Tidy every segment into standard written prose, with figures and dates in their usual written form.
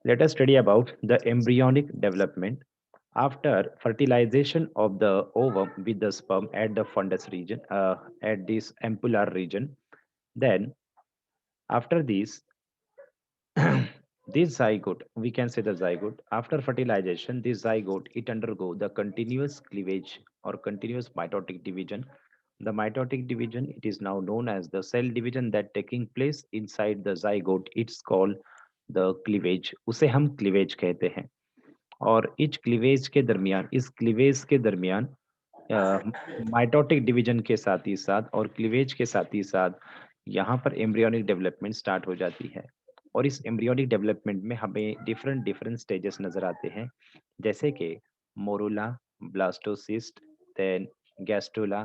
Let us study about the embryonic development. After fertilization of the ovum with the sperm at the fundus region, at this ampullar region, then after this, this zygote, we can say the zygote, after fertilization, this zygote, it undergo the continuous cleavage or continuous mitotic division. The mitotic division, it is now known as the cell division that taking place inside the zygote. It's called the cleavage. उसे हम cleavage कहते हैं. और etch cleavage के दरमियान इस cleavage के दरमियान माइटोटिक डिवीजन के साथ ही साथ और क्लीवेज के साथ ही साथ यहाँ पर एम्ब्रियोनिक डेवलपमेंट स्टार्ट हो जाती है और इस एम्ब्रियोनिक डेवलपमेंट में हमें डिफरेंट डिफरेंट स्टेजेस नजर आते हैं जैसे कि मोरूला ब्लास्टोसिस्ट देन गैस्ट्रोला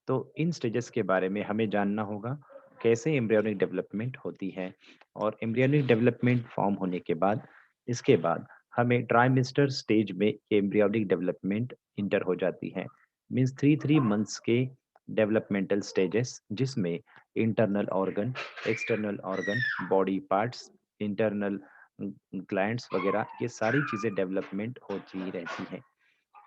तो इन स्टेजेस के बारे में हमें जानना होगा कैसे एम्ब्रियोनिक डेवलपमेंट होती है और एम्ब्रियोनिक डेवलपमेंट फॉर्म होने के बाद इसके बाद हमें ट्राइमेस्टर स्टेज में एम्ब्रियोनिक डेवलपमेंट इंटर हो जाती है मीन्स 3 मंथ्स के डेवलपमेंटल स्टेजेस जिसमें internal organ external organ body parts internal glands वगैरह ये सारी चीज़ें डेवलपमेंट होती रहती हैं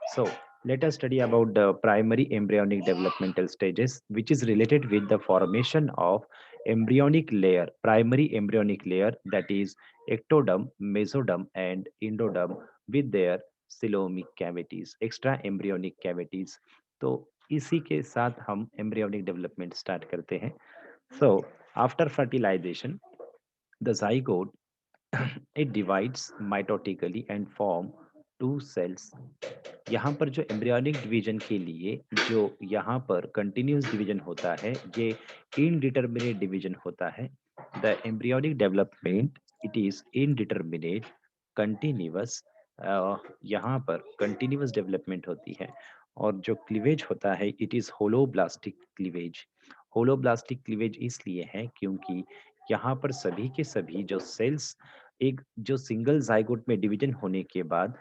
so let us study about the primary embryonic developmental stages which is related with the formation of embryonic layer primary embryonic layer that is ectoderm mesoderm and endoderm with their coelomic cavities extra embryonic cavities तो इसी के साथ हम embryonic development start करते हैं so after fertilization the zygote it divides mitotically and form two cells यहाँ पर जो एम्ब्रियोनिक डिवीजन के लिए जो यहाँ पर कंटिन्यूस डिवीजन होता है ये इनडिटरमिनेट डिवीजन होता है the embryonic development it is indeterminate continuous यहाँ पर कंटिन्यूअस डेवलपमेंट होती है और जो क्लीवेज होता है it is holoblastic cleavage holoblastic cleavage इसलिए है क्योंकि यहाँ पर सभी के सभी जो सेल्स एक जो सिंगल जाइगोट में डिवीजन होने के बाद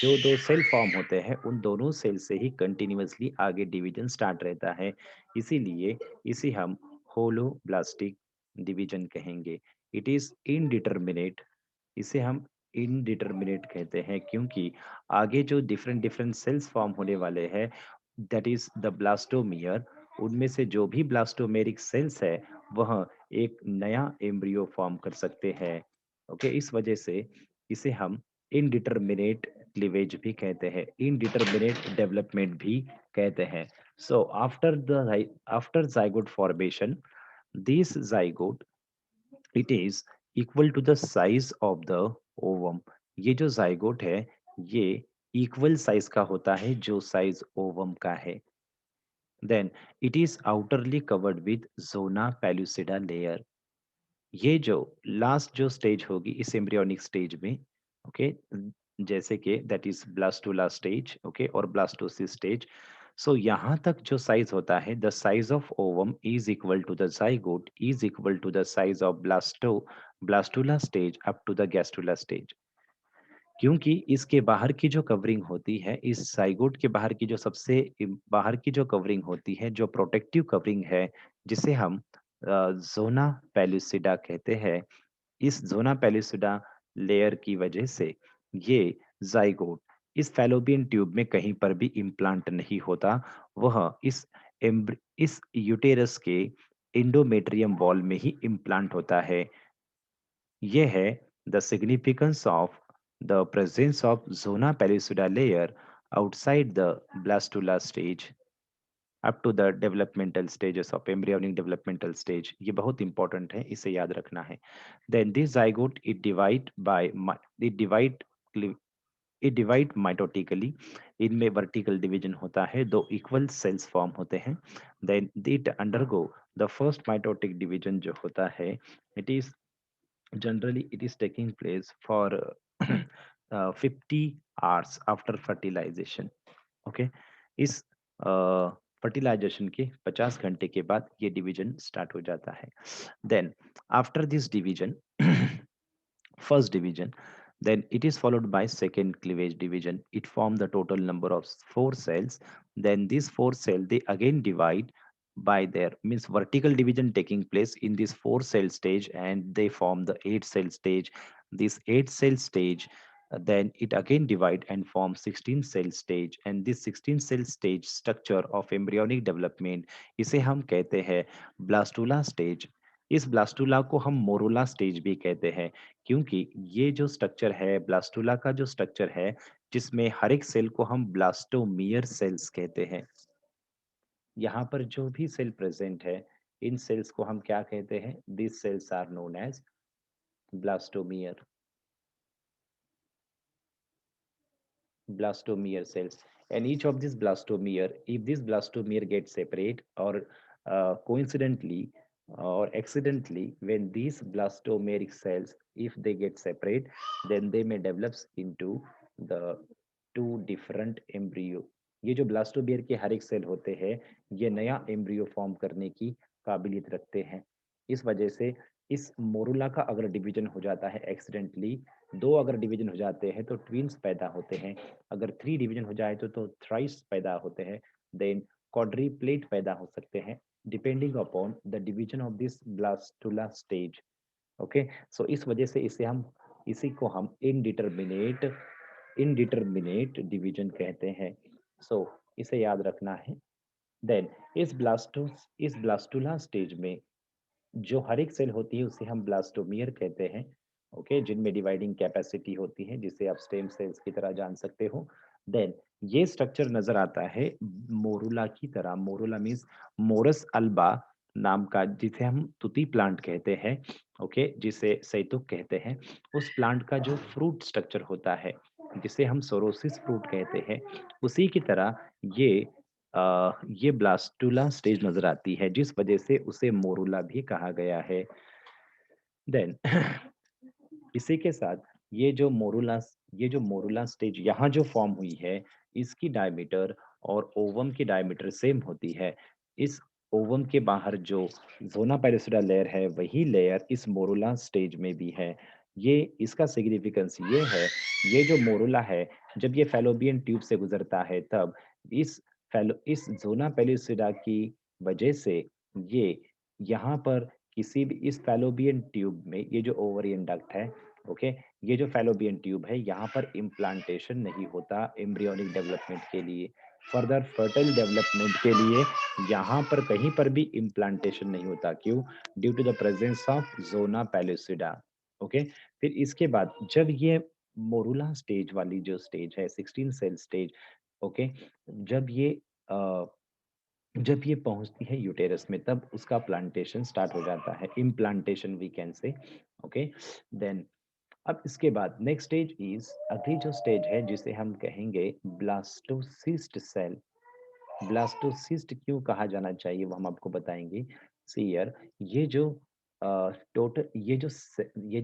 जो दो सेल फॉर्म होते हैं उन दोनों सेल से ही कंटिन्यूअसली आगे डिवीजन स्टार्ट रहता है इसीलिए इसे हम होलोब्लास्टिक डिवीजन कहेंगे इट इज इनडिटरमिनेट इसे हम इनडिटरमिनेट कहते हैं क्योंकि आगे जो डिफरेंट डिफरेंट सेल्स फॉर्म होने वाले हैं दैट इज द ब्लास्टोमियर उनमें से जो भी ब्लास्टोमेरिक सेल्स है वह एक नया एम्ब्रियो फॉर्म कर सकते हैं ओके इस वजह से इसे हम इनडिटरमिनेट क्लीवेज भी कहते हैं इनडिटरमिनेट डेवलपमेंट भी कहते हैं so after zygote formation this zygote it is equal to the size of the ovum ये जो जाइगोट है ये इक्वल साइज का होता है जो साइज ओवम का है then it is outerly covered with zona pellucida layer ये जो लास्ट जो स्टेज होगी इस एम्ब्रियोनिक स्टेज में ओके जैसे कि that is blastula stage okay और ब्लास्टोसिस स्टेज सो यहाँ तक जो साइज होता है the size of ovum is equal to the zygote is equal to the size of blastula stage up to the gastrula stage क्योंकि इसके बाहर की जो कवरिंग होती है इस जाइगोट के बाहर की जो सबसे बाहर की जो कवरिंग होती है जो प्रोटेक्टिव कवरिंग है जिसे हम जोना पेलुसिडा कहते हैं इस जोना पेलुसिडा लेयर की वजह से ये जाइगोट इस फैलोपियन ट्यूब में कहीं पर भी इम्प्लांट नहीं होता वह इस यूटेरस के इंडोमेट्रियम वॉल में ही इम्प्लांट होता है ये है the significance of the presence of zona pellucida layer outside the blastula stage up to the developmental stages of embryonic developmental stage ये बहुत इंपॉर्टेंट है इसे याद रखना है then this zygote it divide it divide mitotically इनमें vertical division होता है दो इक्वल सेल्स फॉर्म होते हैं then it undergo the first mitotic division जो होता है it is generally it is taking place for 50 hours after fertilization okay इस फर्टिलाइजेशन के 50 घंटे के बाद ये डिवीजन स्टार्ट हो जाता है then after this division first division then it is followed by second cleavage division it form the total number of 4 cells then these 4 cells they again divide by their means vertical division taking place in this 4 cell stage and they form the 8 cell stage this 8 cell stage, then it again divide and form 16 cell stage, and this 16 cell stage structure of embryonic development इसे हम कहते हैं blastula stage. इस blastula को हम morula stage भी कहते हैं, क्योंकि ये जो स्ट्रक्चर है ब्लास्टुला का जो स्ट्रक्चर है, जिसमें हर एक सेल को हम ब्लास्टोमियर सेल्स कहते हैं। यहाँ पर जो भी सेल प्रेजेंट है, इन सेल्स को हम क्या कहते हैं? This cells are known as blastomere, blastomere cells. And each of this blastomere, if this blastomere gets separate or coincidentally or accidentally, when these blastomeric cells, if they get separate, then they may develop into the two different embryo. ये जो ब्लास्टोबियर के हर एक cell होते हैं, ये नया embryo form करने की काबिलियत रखते हैं। इस वजह से इस मोरुला का अगर डिवीजन हो जाता है एक्सीडेंटली, दो अगर डिवीजन हो जाते हैं तो ट्विंस पैदा होते हैं। अगर थ्री डिवीजन हो जाए तो थ्राइस पैदा होते हैं। देन क्वाड्रीप्लेट पैदा हो सकते हैं, depending upon the division of this blastula stage. Okay, so इस वजह से इसी को हम इनडिटरमिनेट डिवीजन कहते हैं। सो इसे याद रखना है। देन इस ब्लास्टुला स्टेज में जो हर एक सेल होती है उसे हम ब्लास्टोमियर कहते हैं। ओके, जिनमें डिवाइडिंग कैपेसिटी होती है, जिसे आप स्टेम सेल्स की तरह जान सकते हो। देन ये स्ट्रक्चर नजर आता है मोरुला की तरह। मोरुला मीन्स मोरस अल्बा नाम का, जिसे हम तुती प्लांट कहते हैं। ओके, जिसे सैतुक कहते हैं। उस प्लांट का जो फ्रूट स्ट्रक्चर होता है, जिसे हम सोरोसिस फ्रूट कहते हैं, उसी की तरह ये ये ब्लास्टुला स्टेज नजर आती है, जिस वजह से उसे मोरुला भी कहा गया है। देन इसी के साथ ये जो मोरुला स्टेज यहाँ जो फॉर्म हुई है, इसकी डायमीटर और ओवम की डायमीटर सेम होती है। इस ओवम के बाहर जो ज़ोना पेलिसुडा लेयर है, वही लेयर इस मोरुला स्टेज में भी है। ये इसका सिग्निफिकेंस ये है, ये जो मोरुला है, जब ये फैलोपियन ट्यूब से गुजरता है, तब इस ज़ोना पेलिसुडा की वजह से ये यहाँ पर किसी भी इस फैलोपियन ट्यूब में, ये जो ओवरियन डक्ट है, ओके, ये जो फैलोपियन ट्यूब है, यहाँ पर इम्प्लांटेशन नहीं होता एम्ब्रियोनिक डेवलपमेंट के लिए। फर्दर फर्टाइल डेवलपमेंट के लिए यहाँ पर कहीं पर भी इम्प्लांटेशन नहीं होता। क्यों? Due to the presence of zona pellucida. Okay, फिर इसके बाद जब ये मोरुला स्टेज वाली जो स्टेज है, 16 सेल स्टेज, ओके, जब ये अ, जब ये पहुंचती है यूटेरस में, तब उसका प्लांटेशन स्टार्ट हो जाता है, implantation we can say. Okay, then अब इसके बाद नेक्स्ट स्टेज इज, अगली जो स्टेज है जिसे हम कहेंगे ब्लास्टोसिस्ट सेल। ब्लास्टोसिस्ट क्यों कहा जाना चाहिए वो हम आपको बताएंगे। सी हियर, ये जो टोटल ये जो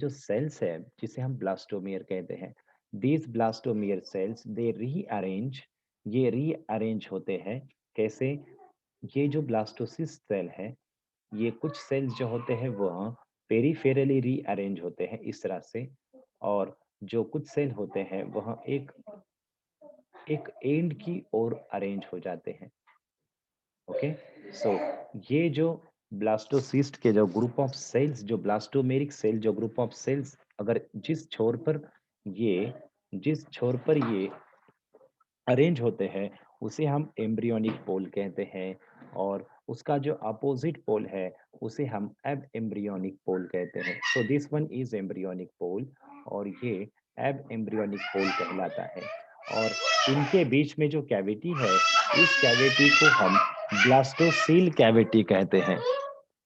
सेल्स है जिसे हम ब्लास्टोमियर कहते हैं, these blastomere cells they rearrange, ये रीअरेंज होते हैं। कैसे? ये जो ब्लास्टोसिस्ट सेल है, ये कुछ सेल्स जो होते हैं वह पेरिफेरली रीअरेंज होते हैं इस तरह से, और जो कुछ सेल होते हैं वह एक एक एंड की ओर अरेंज हो जाते हैं। ओके, सो ये जो ब्लास्टोसिस्ट के जो ग्रुप ऑफ सेल्स, जो ब्लास्टोमेरिक सेल जो ग्रुप ऑफ सेल्स, अगर ये जिस छोर पर ये अरेंज होते हैं, उसे हम एम्ब्रियोनिक पोल कहते हैं, और उसका जो अपोजिट पोल है उसे हम एब एम्ब्रियोनिक पोल कहते हैं। So this one is embryonic pole, और ये एब एम्ब्रियोनिक पोल कहलाता है। और इनके बीच में जो कैविटी है, इस कैविटी को हम ब्लास्टोसील कैविटी कहते हैं।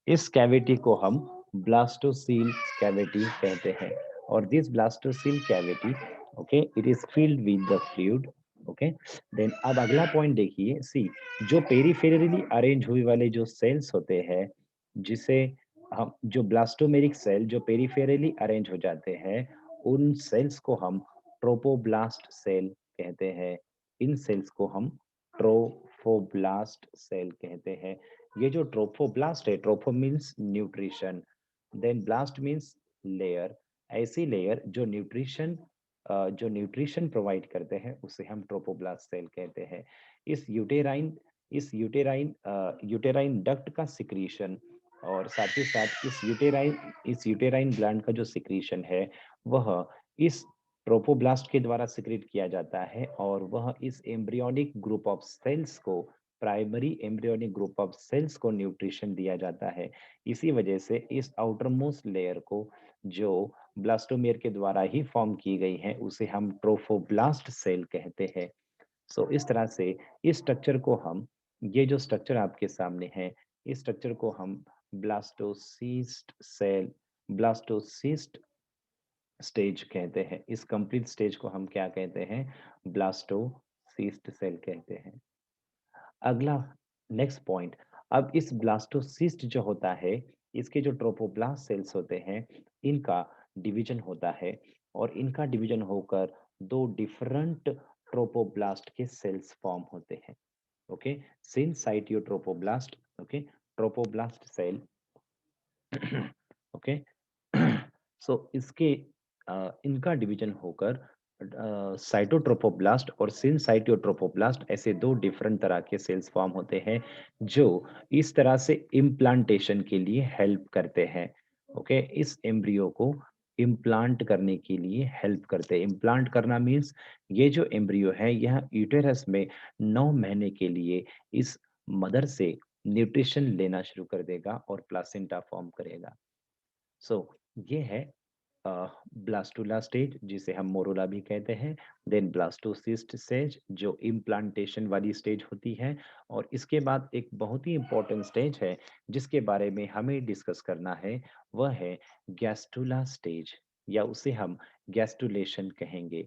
इस कैविटी को हम ब्लास्टोसील कैविटी कहते हैं। और this blastocoel cavity, okay, it is filled with the fluid. Okay, then अब अगला पॉइंट देखिए। सी, जो पेरिफेरली अरेंज हुए वाले जो सेल्स होते हैं, जिसे हम जो ब्लास्टोमेरिक सेल जो पेरिफेरली अरेंज हो जाते हैं, उन सेल्स को हम ट्रोपोब्लास्ट सेल कहते हैं। इन सेल्स को हम ट्रोफोब्लास्ट सेल कहते हैं। ये जो ट्रोफोब्लास्ट है, tropho means nutrition, then blast means layer. ऐसी लेयर जो न्यूट्रिशन प्रोवाइड करते हैं, उसे हम ट्रोपोब्लास्ट सेल कहते हैं। इस यूटेराइन यूटेराइन डक्ट का सिक्रीशन, और साथ ही साथ इस यूटेराइन ग्लैंड का जो सिक्रीशन है, वह इस ट्रोपोब्लास्ट के द्वारा सिक्रेट किया जाता है और वह इस एम्ब्रियोनिक ग्रुप ऑफ सेल्स को, primary embryonic group of cells को न्यूट्रिशन दिया जाता है। इसी वजह से इस आउटर मोस्ट लेयर को, जो ब्लास्टोमेयर के द्वारा ही फॉर्म की गई है, उसे हम ट्रोफोब्लास्ट सेल कहते हैं। सो इस तरह से इस स्ट्रक्चर को हम, ये जो स्ट्रक्चर आपके सामने है, इस स्ट्रक्चर को हम ब्लास्टोसिस्ट सेल, ब्लास्टोसिस्ट स्टेज कहते हैं। इस कंप्लीट स्टेज को हम क्या कहते हैं? ब्लास्टोसिस्ट सेल कहते हैं। अगला, नेक्स्ट पॉइंट, अब इस ब्लास्टोसिस्ट जो होता है, इसके जो ट्रोपोब्लास्ट सेल्स होते हैं, इनका डिवीजन होता है और इनका डिवीजन होकर दो डिफरेंट ट्रोपोब्लास्ट के सेल्स फॉर्म होते हैं। Okay, syncytiotrophoblast, okay, trophoblast cell. Okay, so इसके इनका डिवीजन होकर साइटोट्रोपोब्लास्ट और सिनसाइटियोट्रोपोब्लास्ट, ऐसे दो डिफरेंट तरह के सेल्स फॉर्म होते हैं जो इस तरह से इम्प्लांटेशन के लिए हेल्प करते हैं। ओके, इस एम्ब्रियो को इम्प्लांट करने के लिए हेल्प करते हैं। इम्प्लांट करना मीन्स ये जो एम्ब्रियो है यह यूटेरस में 9 महीने के लिए इस मदर से न्यूट्रिशन लेना शुरू कर देगा और प्लासेंटा फॉर्म करेगा। सो ये है ब्लास्टुला स्टेज, जिसे हम मोरोला भी कहते हैं। देन ब्लास्टोसिस्ट स्टेज, जो इम्प्लांटेशन वाली स्टेज होती है। और इसके बाद एक बहुत ही इंपॉर्टेंट स्टेज है जिसके बारे में हमें डिस्कस करना है, वह है गैस्टुला स्टेज, या उसे हम गैस्टुलेशन कहेंगे।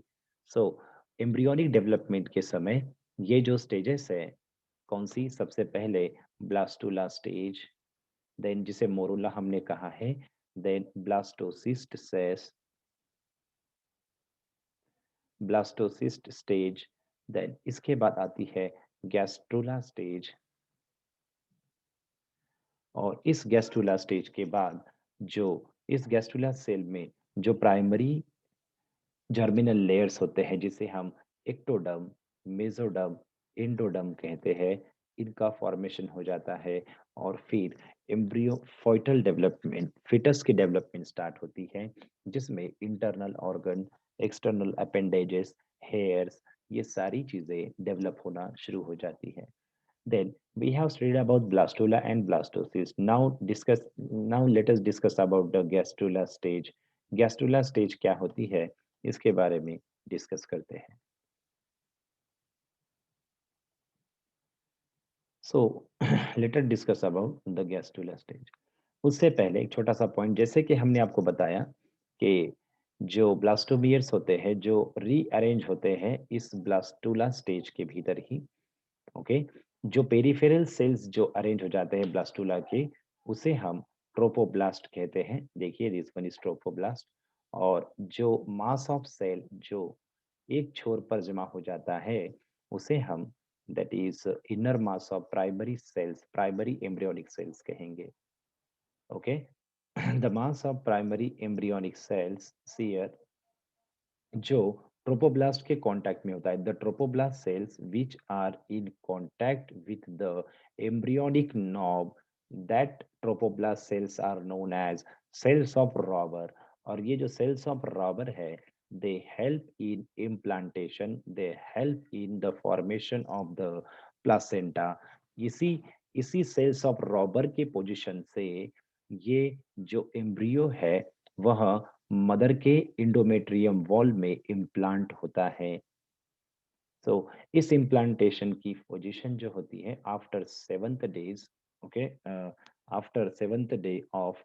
सो एम्ब्रियोनिक डेवलपमेंट के समय ये जो स्टेजेस है, कौन सी? सबसे पहले ब्लास्टुला स्टेज, देन जिसे मोरूला हमने कहा है, देन ब्लास्टोसिस्ट सेस, ब्लास्टोसिस्ट स्टेज, देन इसके बाद आती है गैस्ट्रुला स्टेज। और इस गैस्ट्रुला स्टेज के बाद, जो इस गैस्ट्रुला सेल में जो प्राइमरी जर्मिनल लेयर्स होते हैं, जिसे हम एक्टोडर्म, मेसोडर्म, एंडोडर्म कहते हैं, इनका फॉर्मेशन हो जाता है। और फिर एम्ब्रियो फोइटल डेवलपमेंट, फिटस की डेवलपमेंट स्टार्ट होती है, जिसमें internal organ, external appendages, hairs, ये सारी चीजें डेवलप होना शुरू हो जाती है। Then we have studied about blastula and blastocyst. Now let us discuss about the gastrula stage. Gastrula stage क्या होती है, इसके बारे में डिस्कस करते हैं। So let us discuss about the gastrula stage. उससे पहले एक छोटा सा पॉइंट, जैसे कि हमने आपको बताया कि जो ब्लास्टोमियर्स होते हैं जो रीअरेंज होते हैं इस ब्लास्टुला स्टेज के भीतर ही। ओके, जो पेरिफेरल सेल्स जो अरेंज हो जाते हैं ब्लास्टुला के, उसे हम ट्रोपोब्लास्ट कहते हैं। देखिए, दिस वन इज ट्रोपोब्लास्ट। और जो मास ऑफ सेल जो एक छोर पर जमा हो जाता है, उसे हम, that is inner mass of primary cells, primary embryonic cells कहेंगे। Okay, the mass of primary embryonic cells सीयर, जो ट्रोपोब्लास्ट के कांटेक्ट में होता है, the trophoblast cells which are in contact with the embryonic knob, that trophoblast cells are known as cells of Rauber. और ये जो सेल्स ऑफ रॉबर है, they help in implantation, they help in the formation of the placenta. इसी इसी sales of robber के position से ये जो एम्ब्रियो है, वह मदर के इंडोमेट्रियम वॉल में इम्प्लांट होता है। सो इस इम्प्लांटेशन की पोजीशन जो होती है after 7th days, okay, after 7th day of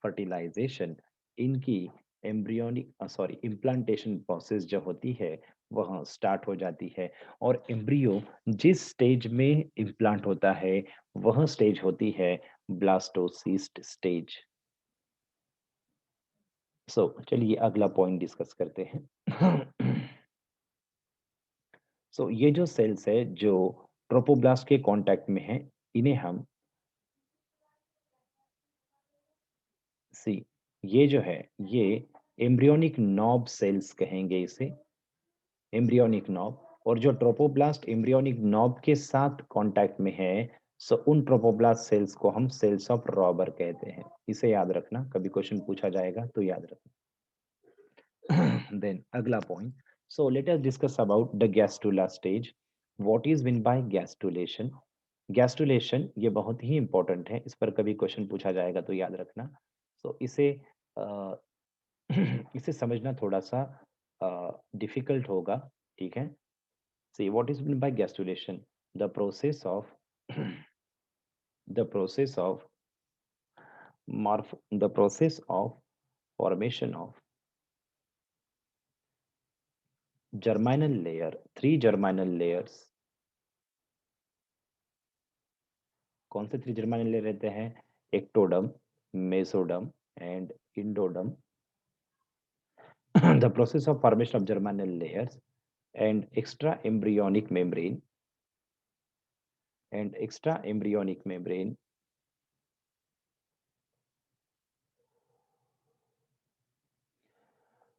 fertilization, इनकी एम्ब्रियोनिक सॉरी इम्प्लांटेशन प्रोसेस जो होती है वह स्टार्ट हो जाती है। और एम्ब्रियो जिस स्टेज में इम्प्लांट होता है, वह स्टेज होती है ब्लास्टोसिस्ट स्टेज। सो चलिए अगला पॉइंट डिस्कस करते हैं। सो ये जो सेल्स है जो ट्रोपोब्लास्ट के कांटेक्ट में है, इन्हें हम सी, ये जो है ये एम्ब्रियोनिक नॉब सेल्स कहेंगे इसे, एम्ब्रियोनिक नॉब। और जो ट्रोपोब्लास्ट एम्ब्रियोनिक नॉब के साथ कांटेक्ट में है, सो उन ट्रोपोब्लास्ट सेल्स को हम सेल्स ऑफ रॉबर कहते हैं। इसे याद रखना, कभी क्वेश्चन पूछा जाएगा तो याद रखना। Then अगला point. So let us discuss about the gastrula stage. What is meant by gastrulation? Gastrulation ये बहुत ही इंपॉर्टेंट है, इस पर कभी क्वेश्चन पूछा जाएगा तो याद रखना। सो इसे अ, इसे समझना थोड़ा सा डिफिकल्ट होगा, ठीक है। See what is mean by gastrulation, the process of the process of morph the process of formation of germinal layer, three germinal layers। कौन से थ्री जर्मानल लेयर रहते हैं? Ectoderm, mesoderm and endoderm. The process of formation of germinal layers and extra embryonic membrane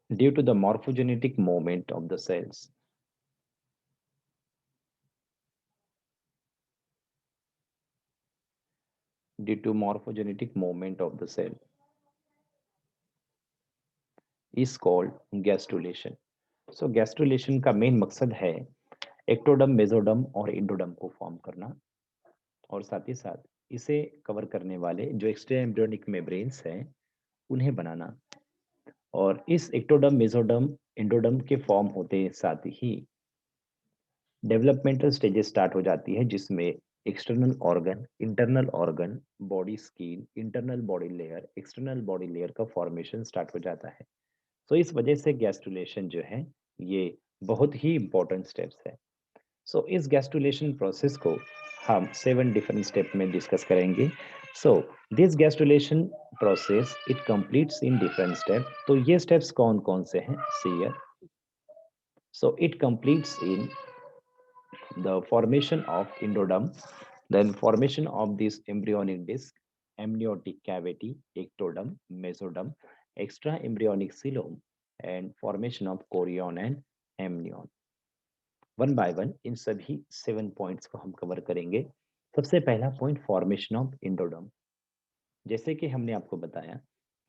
due to the morphogenetic movement of the cells, due to morphogenetic movement of the cell is called gastrulation। So gastrulation का main मकसद है ectoderm, mesoderm और इंडोडम को form करना, और साथ ही साथ इसे कवर करने वाले जो एक्स्ट्रा एम्ब्रियोनिक मेम्ब्रेन्स हैं उन्हें बनाना। और इस एक्टोडम, मेसोडम, इंडोडम के फॉर्म होते साथ ही डेवलपमेंटल स्टेजेस स्टार्ट हो जाती है, जिसमें external organ, internal organ, body skin, internal body layer, external body layer का फॉर्मेशन स्टार्ट हो जाता है। तो इस वजह से गैस्ट्रुलेशन जो है ये बहुत ही इंपॉर्टेंट स्टेप्स है। सो इस गैस्ट्रुलेशन प्रोसेस को हम 7 डिफरेंट स्टेप में डिस्कस करेंगे। So this gastrulation process it completes in different step. तो ये स्टेप्स कौन कौन से हैं? See here. So it completes in the formation of endodome, then formation of this embryonic disc, amniotic cavity, ectoderm, mesoderm, extra embryonic coelom, and formation of chorion and amnion। One by one in सभी 7 points को हम cover करेंगे। सबसे पहला point, formation of इंडोडम। जैसे कि हमने आपको बताया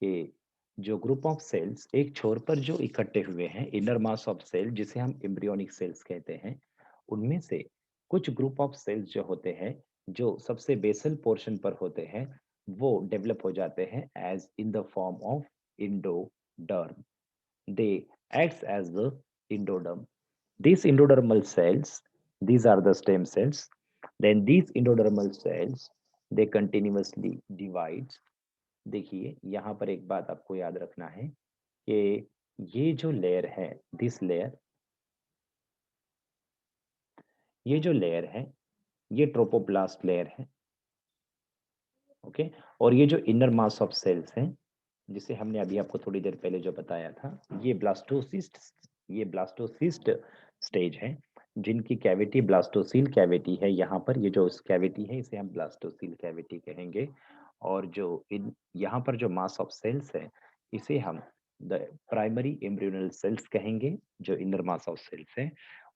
कि जो ग्रुप ऑफ सेल्स एक छोर पर जो इकट्ठे हुए हैं, इनर मास ऑफ सेल जिसे हम एम्ब्रियोनिक सेल्स कहते हैं, उनमें से कुछ ग्रुप ऑफ सेल्स जो होते हैं, जो सबसे बेसल पोर्शन पर होते हैं, वो डेवलप हो जाते हैं as in the form of endoderm. They acts as the endoderm. These endodermal cells, these are the stem cells. Then these endodermal cells, they continuously divide। देखिए यहाँ पर एक बात आपको याद रखना है कि ये जो लेयर है, दिस लेयर, ये जो लेयर है ये ट्रोपोप्लास्ट लेयर है, ओके। और ये जो इनर मास ऑफ सेल्स हैं, जिसे हमने अभी आपको थोड़ी देर पहले जो बताया था, ये ब्लास्टोसिस्ट स्टेज है, जिनकी कैविटी ब्लास्टोसील कैविटी है। यहाँ पर ये जो कैविटी है इसे हम ब्लास्टोसील कैविटी कहेंगे। और जो इन यहाँ पर जो मास ऑफ सेल्स है इसे हम द प्राइमरी एम्ब्रियोनल सेल्स कहेंगे। जो इनर मास ऑफ सेल्स है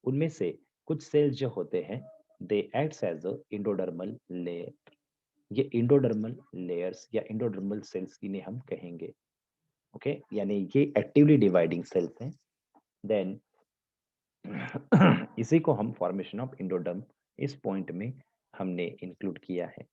उनमें से कुछ सेल्स जो होते हैं, दे एक्ट्स एज अ इंडोडर्मल लेयर। ये इंडोडर्मल लेयर्स या इंडोडर्मल सेल्स इन्हें हम कहेंगे, ओके। यानी ये एक्टिवली डिवाइडिंग सेल्स हैं। देन इसी को हम फॉर्मेशन ऑफ इंडोडर्म इस पॉइंट में हमने इंक्लूड किया है।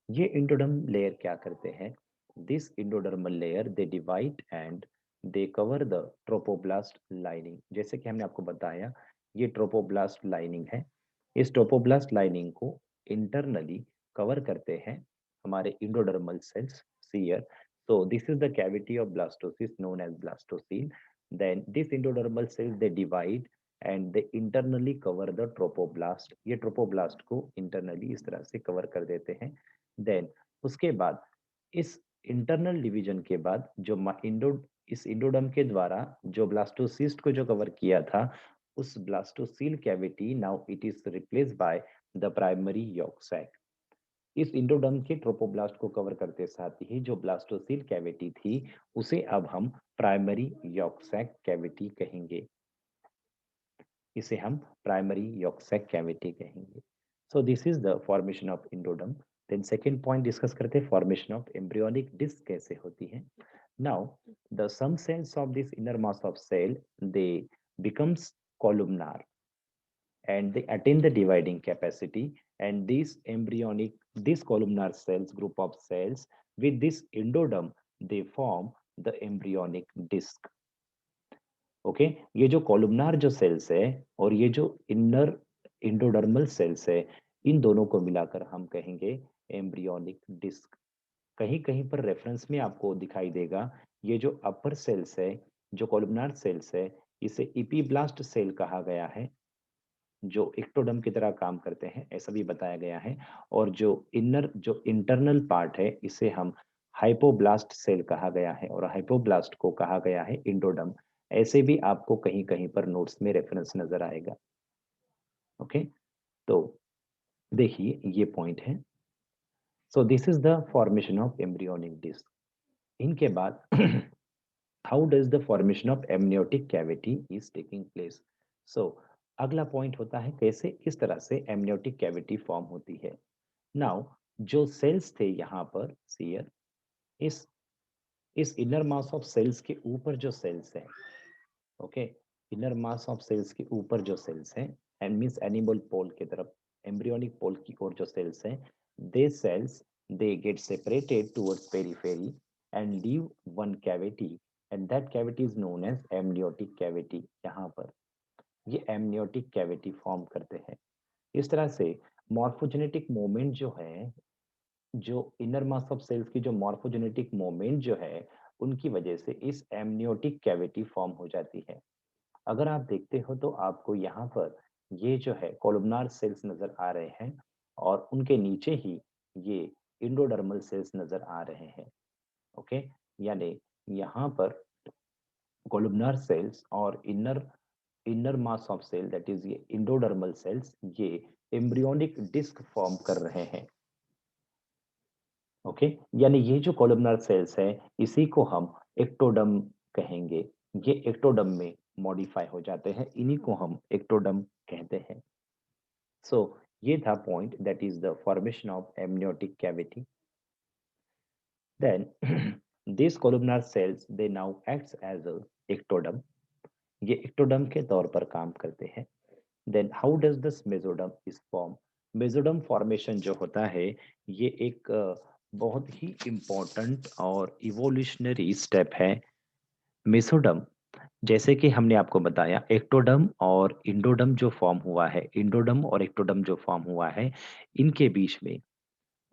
ये इंडोडर्म लेयर क्या करते हैं? This endodermal layer they divide and they cover the trophoblast lining. जैसे कि हमने आपको बताया ये ट्रोपोब्लास्ट लाइनिंग है। इस ट्रोपोब्लास्ट लाइनिंग को इंटरनली कवर करते हैं हमारे इंडोडर्मल सेल्स, सीयर। So this is the cavity of blastocyst known as blastocele। Then this endodermal cells they divide and they internally cover the trophoblast। ये ट्रोपोब्लास्ट को internally इस तरह से कवर कर देते हैं। देन उसके बाद इस इंटरनल डिवीजन के बाद जो इस इंडोडम के द्वारा जो ब्लास्टोसिस्ट को जो कवर किया था, उस blastocoel cavity now it is replace by the primary yolk sac. इस इंडोडर्म के ट्रोपोब्लास्ट को कवर करते साथ ही जो ब्लास्टोसील कैविटी थी उसे अब हम प्राइमरी यॉर्क सैक कैविटी कहेंगे। इसे हम प्राइमरी यॉर्क सैक कैविटी कहेंगे। So this is the formation of endoderm. Then second point discuss करते हैं, फॉर्मेशन ऑफ एम्ब्रियोनिक डिस्क कैसे होती है। Now, the some cells of this inner mass of cell, they becomes columnar and they attain the dividing capacity. And this columnar cells, group of cells with this endoderm, they form the embryonic disc. Okay, ये जो कॉलुमनार जो sales है और ये जो inner endodermal sales है, इन दोनों को मिलाकर हम कहेंगे एम्ब्रियोनिक डिस्क। कहीं कहीं पर रेफरेंस में आपको दिखाई देगा ये जो अपर सेल्स है, जो कॉलुमनार सेल्स है, इसे इपीब्लास्ट सेल कहा गया है, जो एक्टोडर्म की तरह काम करते हैं ऐसा भी बताया गया है। और जो इंटरनल पार्ट है इसे हम हाइपोब्लास्ट सेल कहा गया है और हाइपोब्लास्ट को कहा गया है इंडोडर्म। ऐसे भी आपको कहीं कहीं पर नोट्स में रेफरेंस नजर आएगा। ओके, तो देखिए ये पॉइंट है। So this is the formation of embryonic disc. इनके बाद how does the formation of amniotic cavity is taking place. So अगला पॉइंट होता है कैसे किस तरह से एमनियोटिक कैविटी फॉर्म होती है। नाउ, जो सेल्स थे यहाँ पर सीयर, इस इस इनर मास ऑफ सेल्स के ऊपर जो सेल्स हैं, okay, inner mass of cells के ऊपर जो सेल्स हैं एंड मींस एनिमल पोल की तरफ, एम्ब्रियोनिक पोल की ओर जो सेल्स हैं, they cells they get separated towards periphery and leave one cavity and that cavity is known as amniotic cavity. यहाँ पर ये एमनियोटिक कैविटी फॉर्म करते हैं। इस तरह से मॉर्फोजेनेटिक मूवमेंट जो है, जो इनर मास ऑफ सेल्स की जो मॉर्फोजेनेटिक मूवमेंट जो है, उनकी वजह से इस एमनियोटिक कैविटी फॉर्म हो जाती है। अगर आप देखते हो तो आपको यहाँ पर ये जो है कोलुमनार सेल्स नजर आ रहे हैं और उनके नीचे ही ये इंडोडर्मल सेल्स नजर आ रहे हैं। ओके, यानी यहाँ पर कोलुमनार सेल्स और inner inner mass of cell that is ये इंडोडर्मल सेल्स, ये एम्ब्रियोनिक डिस्क फॉर्म कर रहे हैं। ओके, यानी ये जो कोलुमनार सेल्स है इसी को हम एक्टोडम कहेंगे। ये एक्टोडम में मॉडिफाई हो जाते हैं, इन्हीं को हम एक्टोडम कहते हैं। सो ये था point that is the formation of amniotic cavity. Then this columnar cells they now acts as a ectoderm. ये एक्टोडम के तौर पर काम करते हैं। Then how does this mesoderm is form. Mesoderm formation जो होता है ये एक बहुत ही इम्पोर्टेंट और इवोल्यूशनरी स्टेप है। मेसोडर्म, जैसे कि हमने आपको बताया एक्टोडर्म और इंडोडर्म जो फॉर्म हुआ है, इंडोडर्म और एक्टोडर्म जो फॉर्म हुआ है, इनके बीच में,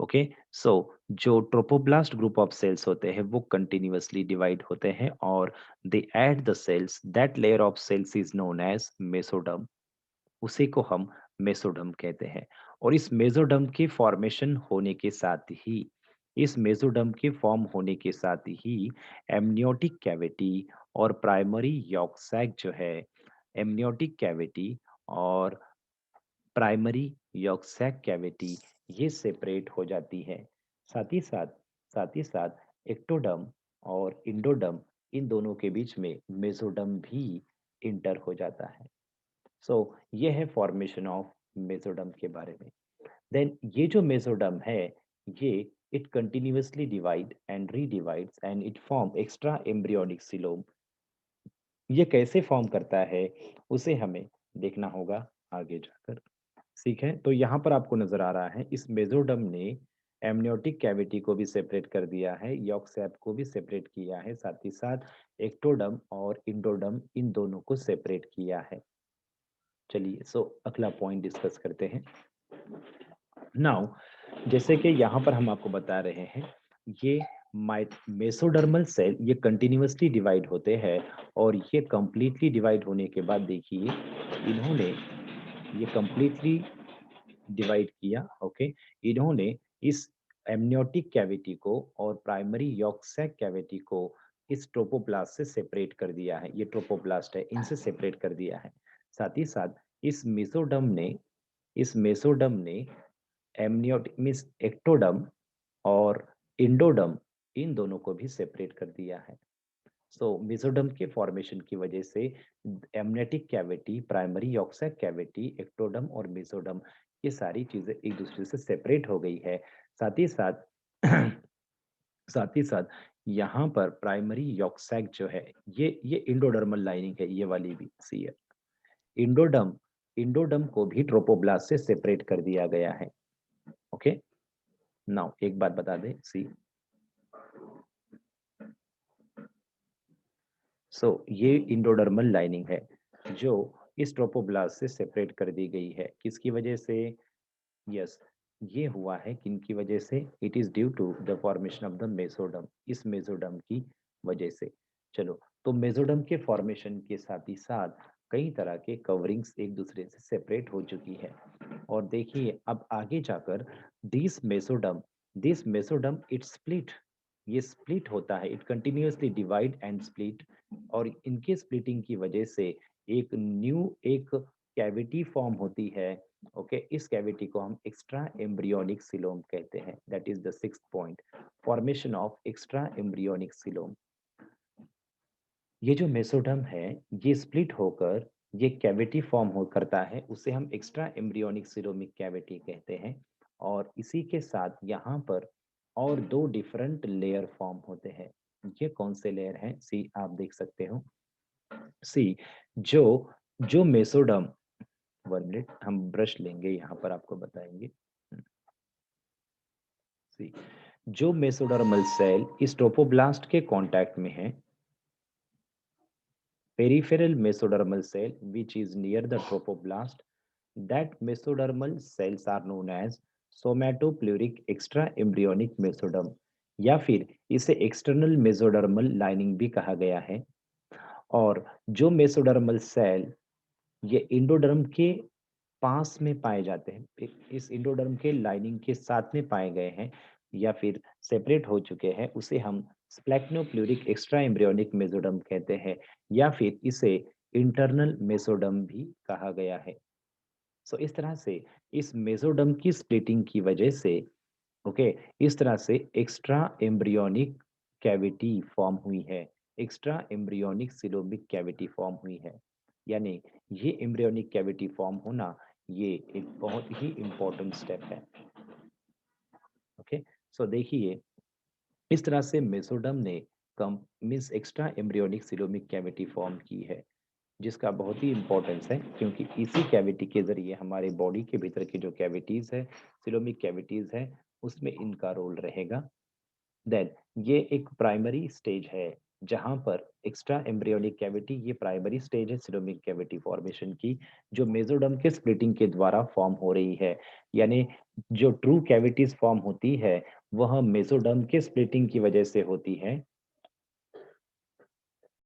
ओके, सो जो ट्रोपोब्लास्ट ग्रुप ऑफ सेल्स होते हैं वो कंटिन्यूअसली डिवाइड होते हैं और they add the cells, that layer of cells is known as mesoderm. उसी को हम मेसोडर्म कहते हैं। और इस मेसोडर्म की फॉर्मेशन होने के साथ ही, इस मेसोडर्म के फॉर्म होने के साथ ही एमनियोटिक कैविटी और प्राइमरी यॉर्क सैक जो है, एमनियोटिक कैविटी और प्राइमरी यॉर्क सैक कैविटी, ये सेपरेट हो जाती है। साथ ही साथ साथ ही साथ एक्टोडर्म और इंडोडर्म, इन दोनों के बीच में मेसोडर्म भी इंटर हो जाता है। सो ये है फॉर्मेशन ऑफ मेसोडर्म के बारे में। देन ये जो मेसोडर्म है, ये it continuously divide and redivides and it form extra embryonic coelom. ये कैसे फॉर्म करता है उसे हमें देखना होगा आगे जाकर। ठीक है, तो यहाँ पर आपको नजर आ रहा है इस मेसोडर्म ने एमनियोटिक कैविटी को भी सेपरेट कर दिया है, यॉर्क सैक को भी सेपरेट किया है, साथ ही साथ एक्टोडर्म और इंडोडर्म इन दोनों को सेपरेट किया है। चलिए, सो अगला पॉइंट डिस्कस करते हैं। नाउ, जैसे कि यहाँ पर हम आपको बता रहे हैं, ये मेसोडर्मल सेल ये कंटिन्यूअसली डिवाइड होते हैं और ये कंप्लीटली डिवाइड होने के बाद देखिए इन्होंने ये कंप्लीटली डिवाइड किया। ओके, इन्होंने इस एमनियोटिक कैविटी को और प्राइमरी यॉर्क सैक कैविटी को इस ट्रोपोप्लास्ट से सेपरेट कर दिया है। ये ट्रोपोप्लास्ट है, इनसे सेपरेट कर दिया है। साथ ही साथ इस मेसोडर्म ने एमनियोटिक मीन्स एक्टोडर्म और इंडोडर्म, इन दोनों को भी सेपरेट कर दिया है। सो मेसोडर्म के फॉर्मेशन की वजह से amniotic cavity, primary yolk sac cavity, ectoderm और मेसोडर्म, ये सारी चीजें एक दूसरे से सेपरेट हो गई है। साथ ही साथ साथ ही साथ यहाँ पर प्राइमरी यॉर्क सैक जो है, ये इंडोडर्मल लाइनिंग है, ये वाली भी सी है। इंडोडर्म इंडोडर्म को भी ट्रोपोब्लास्ट से सेपरेट कर दिया गया है। ओके, नाउ एक बात बता दें, सी सो ये इंडोडर्मल लाइनिंग है जो इस ट्रोपोब्लास्ट से सेपरेट कर दी गई है। किसकी वजह से? यस, ये हुआ है किनकी वजह से? It is due to the formation of the mesoderm, इस मेसोडर्म की वजह से। चलो, तो मेसोडर्म के फॉर्मेशन के साथ ही साथ कई तरह के कवरिंग्स एक दूसरे से सेपरेट हो चुकी है। और देखिए अब आगे जाकर दिस मेसोडर्म इट स्प्लिट, ये स्प्लिट होता है, it continuously divide and split. और इनके स्प्लिटिंग की वजह से एक कैविटी फॉर्म होती है। ओके, इस कैविटी को हम एक्स्ट्रा एम्ब्रियोनिक सिलोम कहते हैं। That is the sixth point, formation of extra embryonic coelom. ये जो मेसोडर्म है, ये स्प्लिट होकर ये कैविटी फॉर्म हो करता है, उसे हम एक्स्ट्रा एम्ब्रियोनिक सिलोमिक कैविटी कहते हैं। और इसी के साथ यहाँ पर और दो डिफरेंट लेयर फॉर्म होते हैं। ये कौन से लेयर हैं? सी आप देख सकते हो। सी जो जो मेसोडर्म, 1 मिनट हम ब्रश लेंगे, यहाँ पर आपको बताएंगे। सी जो मेसोडर्मल सेल इस ट्रोपोब्लास्ट के कांटेक्ट में है, peripheral mesodermal cell which is near the trophoblast, that mesodermal cells are known as somatopleuric extraembryonic mesoderm, या फिर इसे एक्सटर्नल मेसोडर्मल लाइनिंग भी कहा गया है। और जो मेसोडर्मल सेल ये इंडोडर्म के पास में पाए जाते हैं, इस इंडोडर्म के लाइनिंग के साथ में पाए गए हैं या फिर सेपरेट हो चुके हैं, उसे हम स्प्लैक्नोप्लूरिक एक्स्ट्रा एम्ब्रियोनिक मेसोडर्म कहते हैं, या फिर इसे इंटरनल मेसोडर्म भी कहा गया है। सो इस तरह से इस मेसोडर्म की स्प्लिटिंग की वजह से, ओके, इस तरह से एक्स्ट्रा एम्ब्रियोनिक कैविटी फॉर्म हुई है, extra embryonic coelomic cavity form हुई है। यानी ये एम्ब्रियोनिक कैविटी फॉर्म होना, ये एक बहुत ही इम्पोर्टेंट स्टेप है। ओके, सो देखिए इस तरह से मेसोडर्म ने कम means extra embryonic coelomic cavity form की है, जिसका बहुत ही इम्पोर्टेंस है, क्योंकि इसी कैविटी के जरिए हमारे बॉडी के भीतर की जो कैविटीज है, सिलोमिक कैविटीज है, उसमें इनका रोल रहेगा। देन ये एक प्राइमरी स्टेज है जहां पर एक्स्ट्रा एम्ब्रियोनिक कैविटी, ये प्राइमरी स्टेज है सिलोमिक कैविटी फॉर्मेशन की, जो मेसोडर्म के स्प्लिटिंग के द्वारा फॉर्म हो रही है। यानी जो ट्रू कैविटीज फॉर्म होती है वह मेसोडर्म के स्प्लिटिंग की वजह से होती है,